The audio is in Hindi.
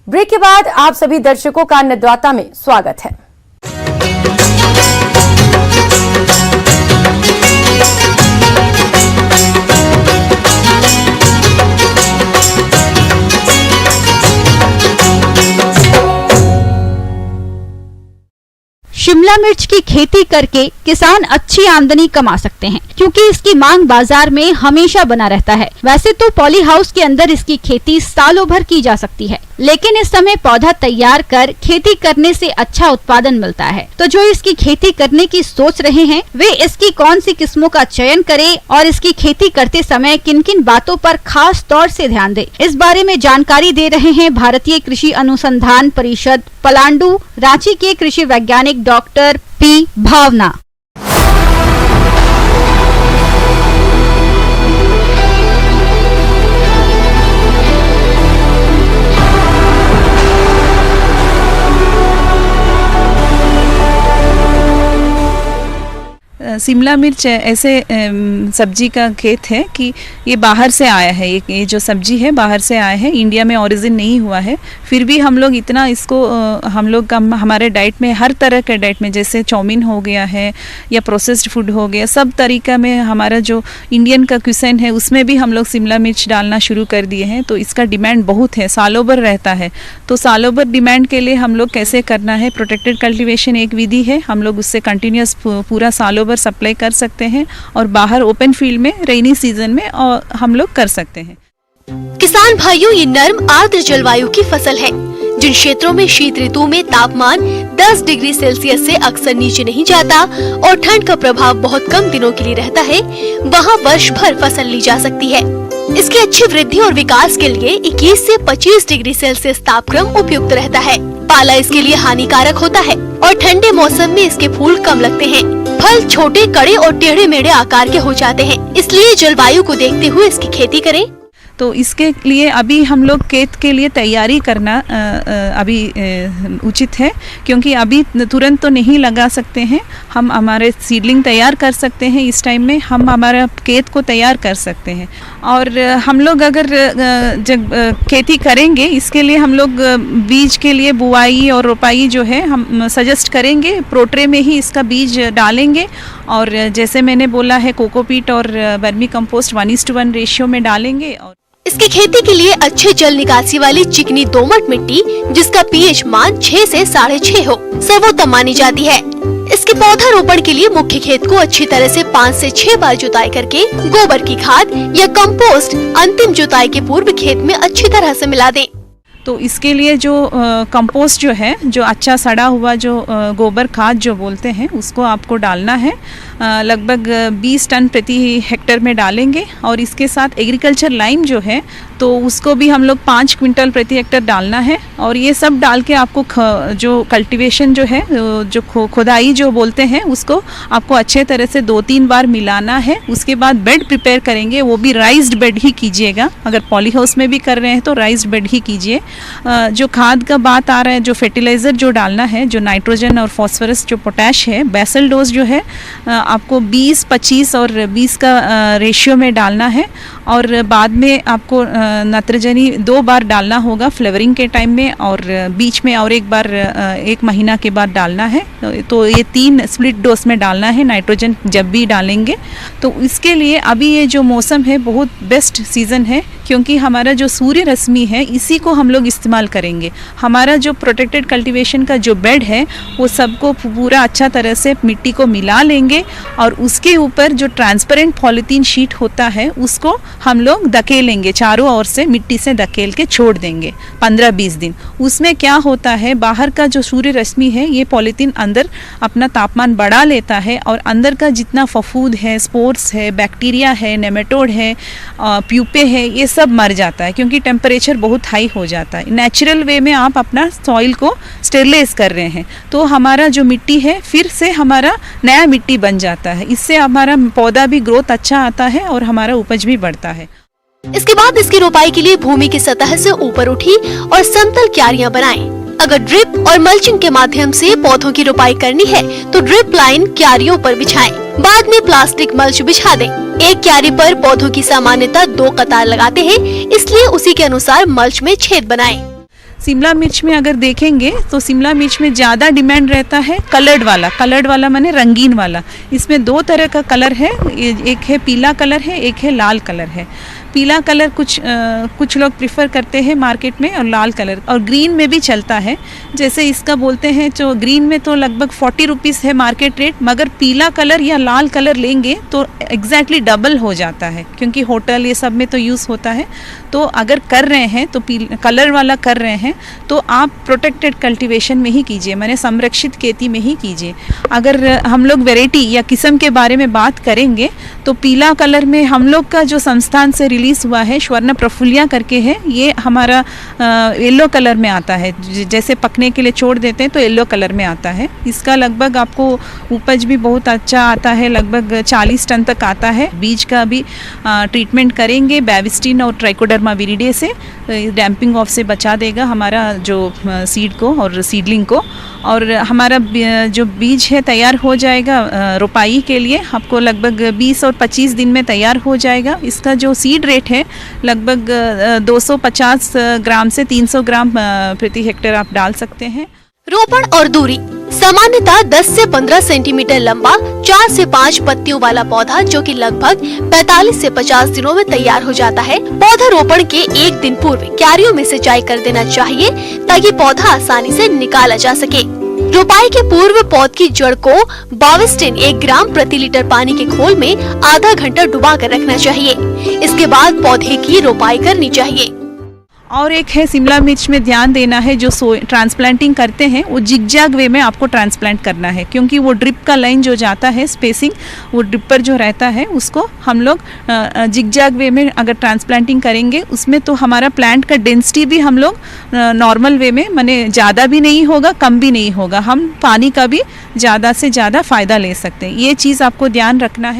ब्रेक के बाद आप सभी दर्शकों का अन्नदाता में स्वागत है। शिमला मिर्च की खेती करके किसान अच्छी आमदनी कमा सकते हैं, क्योंकि इसकी मांग बाजार में हमेशा बना रहता है। वैसे तो पॉली हाउस के अंदर इसकी खेती सालों भर की जा सकती है, लेकिन इस समय पौधा तैयार कर खेती करने से अच्छा उत्पादन मिलता है। तो जो इसकी खेती करने की सोच रहे हैं, वे इसकी कौन सी किस्मों का चयन करें और इसकी खेती करते समय किन किन बातों पर खास तौर से ध्यान दें, इस बारे में जानकारी दे रहे हैं भारतीय कृषि अनुसंधान परिषद पलांडू रांची के कृषि वैज्ञानिक डॉक्टर पी भावना। शिमला मिर्च ऐसे सब्जी का खेत है कि ये बाहर से आया है। ये जो सब्जी है बाहर से आया है, इंडिया में ओरिजिन नहीं हुआ है। फिर भी हम लोग इतना इसको हमारे डाइट में, हर तरह के डाइट में, जैसे चाउमीन हो गया है या प्रोसेस्ड फूड हो गया, सब तरीका में हमारा जो इंडियन का क्यूसिन है उसमें भी हम लोग शिमला मिर्च डालना शुरू कर दिए हैं। तो इसका डिमांड बहुत है, सालों भर रहता है। तो सालों भर डिमांड के लिए हम लोग कैसे करना है, प्रोटेक्टेड कल्टीवेशन एक विधि है, हम लोग उससे कंटिन्यूस पूरा सालों भर सप्लाई कर सकते हैं और बाहर ओपन फील्ड में रेनी सीजन में और हम लोग कर सकते हैं। किसान भाइयों, ये नर्म आर्द्र जलवायु की फसल है। जिन क्षेत्रों में शीत ऋतु में तापमान 10 डिग्री सेल्सियस से अक्सर नीचे नहीं जाता और ठंड का प्रभाव बहुत कम दिनों के लिए रहता है, वहाँ वर्ष भर फसल ली जा सकती है। इसकी अच्छी वृद्धि और विकास के लिए 21 से 25 डिग्री सेल्सियस तापक्रम उपयुक्त रहता है। पाला इसके लिए हानिकारक होता है और ठंडे मौसम में इसके फूल कम लगते हैं। फल छोटे, कड़े और टेढ़े मेढ़े आकार के हो जाते हैं, इसलिए जलवायु को देखते हुए इसकी खेती करें। तो इसके लिए अभी हम लोग खेत के लिए तैयारी करना अभी उचित है, क्योंकि अभी तुरंत तो नहीं लगा सकते हैं। हम हमारे सीडलिंग तैयार कर सकते हैं, इस टाइम में हम हमारा खेत को तैयार कर सकते हैं। और हम लोग अगर जब खेती करेंगे, इसके लिए हम लोग बीज के लिए बुआई और रोपाई जो है हम सजेस्ट करेंगे, प्रोट्रे में ही इसका बीज डालेंगे। और जैसे मैंने बोला है, कोकोपीट और वर्मी कंपोस्ट 1:1 रेशियो में डालेंगे। और इसकी खेती के लिए अच्छे जल निकासी वाली चिकनी दोमट मिट्टी, जिसका पीएच मान 6 से 6.5 हो, सर्वोत्तम मानी जाती है। इसके पौधा रोपण के लिए मुख्य खेत को अच्छी तरह से 5 से 6 बार जुताई करके गोबर की खाद या कंपोस्ट अंतिम जुताई के पूर्व खेत में अच्छी तरह से मिला दें। तो इसके लिए जो कंपोस्ट जो है, जो अच्छा सड़ा हुआ जो गोबर खाद जो बोलते हैं, उसको आपको डालना है। लगभग 20 टन प्रति हेक्टेयर में डालेंगे। और इसके साथ एग्रीकल्चर लाइम जो है, तो उसको भी हम लोग 5 क्विंटल प्रति हेक्टेयर डालना है। और ये सब डाल के आपको जो कल्टीवेशन जो है, जो खुदाई जो बोलते हैं, उसको आपको अच्छे तरह से 2-3 बार मिलाना है। उसके बाद बेड प्रिपेयर करेंगे, वो भी राइज्ड बेड ही कीजिएगा। अगर पॉली हाउस में भी कर रहे हैं तो राइज्ड बेड ही कीजिए। जो खाद का बात आ रहा है, जो फर्टिलाइज़र जो डालना है, जो नाइट्रोजन और फॉस्फोरस जो पोटैश है, बेसल डोज जो है आपको 20, 25 और 20 का रेशियो में डालना है। और बाद में आपको नत्रजनी 2 बार डालना होगा, फ्लेवरिंग के टाइम में, और बीच में और एक बार 1 महीना के बाद डालना है। तो ये 3 स्प्लिट डोज में डालना है नाइट्रोजन जब भी डालेंगे। तो इसके लिए अभी ये जो मौसम है बहुत बेस्ट सीज़न है, क्योंकि हमारा जो सूर्य रश्मि है इसी को हम लोग इस्तेमाल करेंगे। हमारा जो प्रोटेक्टेड कल्टीवेशन का जो बेड है, वो सबको पूरा अच्छा तरह से मिट्टी को मिला लेंगे और उसके ऊपर जो ट्रांसपेरेंट पॉलीथीन शीट होता है उसको हम लोग धकेलेंगे, चारों ओर से मिट्टी से धकेल के छोड़ देंगे 15-20 दिन। उसमें क्या होता है, बाहर का जो सूर्य रश्मि है, ये पॉलीथीन अंदर अपना तापमान बढ़ा लेता है और अंदर का जितना फफूंद है, स्पोर्स है, बैक्टीरिया है, नेमेटोड है, प्यूपे है, ये सब मर जाता है, क्योंकि टेम्परेचर बहुत हाई हो जाता है। नेचुरल वे में आप अपना सॉइल को स्टेरलाइज कर रहे हैं, तो हमारा जो मिट्टी है फिर से हमारा नया मिट्टी बन जाता है। इससे हमारा पौधा भी ग्रोथ अच्छा आता है और हमारा उपज भी बढ़ता है। इसके बाद इसकी रोपाई के लिए भूमि की सतह से ऊपर उठी और समतल क्यारियां बनाएं। अगर ड्रिप और मल्चिंग के माध्यम से पौधों की रोपाई करनी है तो ड्रिप लाइन क्यारियों पर बिछाएं। बाद में प्लास्टिक मल्च बिछा दें। एक क्यारी पर पौधों की सामान्यतः 2 कतार लगाते हैं, इसलिए उसी के अनुसार मल्च में छेद बनाएं। शिमला मिर्च में अगर देखेंगे तो शिमला मिर्च में ज़्यादा डिमांड रहता है कलर्ड वाला माने रंगीन वाला। इसमें दो तरह का कलर है, एक है पीला कलर है, एक है लाल कलर है। पीला कलर कुछ लोग प्रिफर करते हैं मार्केट में, और लाल कलर और ग्रीन में भी चलता है। जैसे इसका बोलते हैं जो ग्रीन में तो लगभग 40 रुपीज़ है मार्केट रेट, मगर पीला कलर या लाल कलर लेंगे तो एग्जैक्टली डबल हो जाता है, क्योंकि होटल ये सब में तो यूज़ होता है। तो अगर कर रहे हैं तो कलर वाला कर रहे हैं तो आप प्रोटेक्टेड कल्टीवेशन में ही कीजिए, माने संरक्षित खेती में ही कीजिए। अगर हम लोग वैरायटी या किस्म के बारे में बात करेंगे तो पीला कलर में हम लोग का जो संस्थान से रिलीज़ हुआ है स्वर्ण प्रफुल्लिया करके है, ये हमारा येलो कलर में आता है। जैसे पकने के लिए छोड़ देते हैं तो येलो कलर में आता है। इसका लगभग आपको उपज भी बहुत अच्छा आता है, लगभग 40 टन तक आता है। बीज का भी ट्रीटमेंट करेंगे बैविस्टिन और ट्राइकोडर्मा विरिडे से, डैम्पिंग ऑफ से बचा देगा हमारा जो सीड को और सीडलिंग को। और हमारा जो बीज है तैयार हो जाएगा रोपाई के लिए, आपको लगभग 20 और 25 दिन में तैयार हो जाएगा। इसका जो सीड रेट है लगभग 250 ग्राम से 300 ग्राम प्रति हेक्टेयर आप डाल सकते हैं। रोपण और दूरी सामान्यतः 10 से 15 सेंटीमीटर लंबा 4 से 5 पत्तियों वाला पौधा जो कि लगभग 45 से 50 दिनों में तैयार हो जाता है। पौधा रोपण के एक दिन पूर्व क्यारियों में सिंचाई कर देना चाहिए ताकि पौधा आसानी से निकाला जा सके। रोपाई के पूर्व पौध की जड़ को बाविस्टिन 1 ग्राम प्रति लीटर पानी के घोल में आधा घंटा डुबा कर रखना चाहिए। इसके बाद पौधे की रोपाई करनी चाहिए। और एक है शिमला मिर्च में ध्यान देना है, जो ट्रांसप्लांटिंग करते हैं वो जिगजैग वे में आपको ट्रांसप्लांट करना है, क्योंकि वो ड्रिप का लाइन जो जाता है स्पेसिंग, वो ड्रिपर जो रहता है उसको हम लोग जिगजैग वे में अगर ट्रांसप्लांटिंग करेंगे उसमें तो हमारा प्लांट का डेंसिटी भी हम लोग नॉर्मल वे में, माने ज़्यादा भी नहीं होगा कम भी नहीं होगा, हम पानी का भी ज़्यादा से ज़्यादा फ़ायदा ले सकते हैं। ये चीज़ आपको ध्यान रखना है।